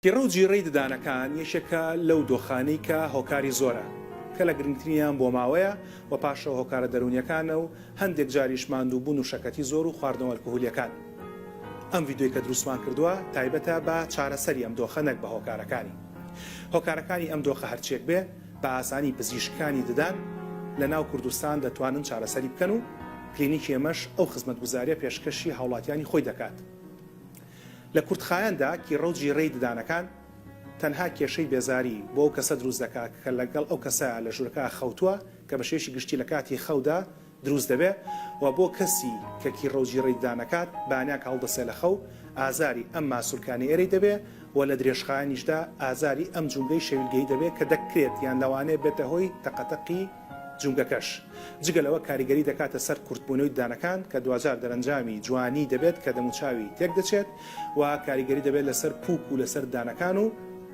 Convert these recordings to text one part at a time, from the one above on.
کێڕە و جیڕەی ددانەکان یەکێکە لەو دۆخانەی کە هۆکاری زۆرە کە لە گرنگترینیان بۆ ماوەیە و پاشەوە هۆکارە دەرونیەکانە و هەندێک جاریش ماندووبوون و شەکەتی زۆر و خواردنەوە ئەلکۆهۆلیەکان. ئەم ڤیدیۆی کە دروستمان کردووە تایبەتە بە چارەسەری ئەم دۆخە نەک بە هۆکارەکانی. هۆکارەکانی ئەم دۆخە هەرچێک بێ بە ئاسانی پزیشکانی ددان لە ناو کوردستان دەتوانن چارەسەری بکەن و کلینیکی ئێمەش ئەو خزمەتگوزاریە پێشکەشی هاوڵاتیانی خۆی دەکات. لە کورتخایەندا کیڕە و جیڕەی ددانەکان تەنها کێشەی بێزاری بۆ ئەو کەسە دروست دەکات کە لەگەڵ ئەو کەسە لە ژوورەکە خەوتووە کە بە شێشی گشتی لە کاتی خەودا دروست دەبێت و بۆ کەسی کە کیڕە و جیڕەی ددانەکات بانیاک هەڵدەسێ لە خەو ئازاری ئەم ماسوولکانی ئێرەی دەبێت و لە درێژخایەنیشدا ئازاری ئەم جونگەی شەویلگەی دەبێت کە دەکرێت یان لەوانەیە بێتە هۆی تەقەتەقی جونگەکەش. جگەلەوە کاریگەری دەکاتە سەر کورتبوونەوەی ددانەکان کە دوجار دەرەنجامی جوانی دەبێت کە دەموچاوی تێک دەچێت و کاریگەری دەبێت لەسەر پووک و لەسەر ددانەکان و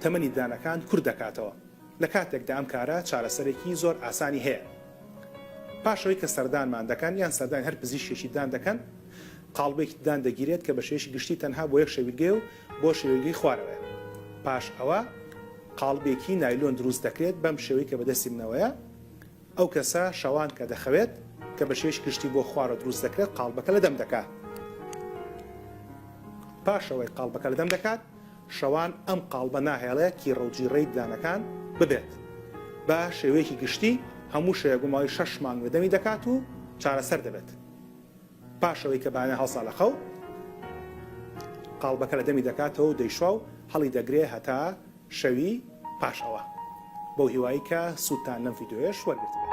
تەمەنی ددانەکان کورت دەکاتەوە. لە کاتێکدا ئەم کارە چارەسەرێکی زۆر ئاسانی هەیە. پاشەوەی کە سەردانمان دەکەن یان سەردان هەر پزیشکێکی ددان دەکەن قاڵبێکی ددان دەگیرێت کە بە شێشی گشتی تەنها بۆ یەک شەویلگەی و بۆ شەویلگەی خوارەوەیە. پاش ئەوە قاڵبێکی نایلۆن دروست دەکرێت بەم شێوەی کە بەدەستی منەوەیە ئەو کەسە شەوان کە دەخەوێت کە بە شێش گشتی بۆ خوارە دروست دەکرێت قاڵبەکە لە دەم دەکات. پاشەوەی قاڵبەکە لە دەم دەکات شەوان ئەم قاڵبە ناهێڵەیە کیڕە و جیڕەی ددانەکان ببێت بە شێوەیەکی گشتی هەموو شەیە گوماوی 6 مانگ لە دەمی دەکات و چارەسەر دەبێت. پاشەوەی کە بانە هەڵسا لە خەو قاڵبەکە لە دەمی دەکاتەوە و دەیشوا و هەڵی دەگرێ هەتا شەوی پاشەوە. بەو هیوایی کە سوودتان لەم ڤیدیۆیەش وەرگرت.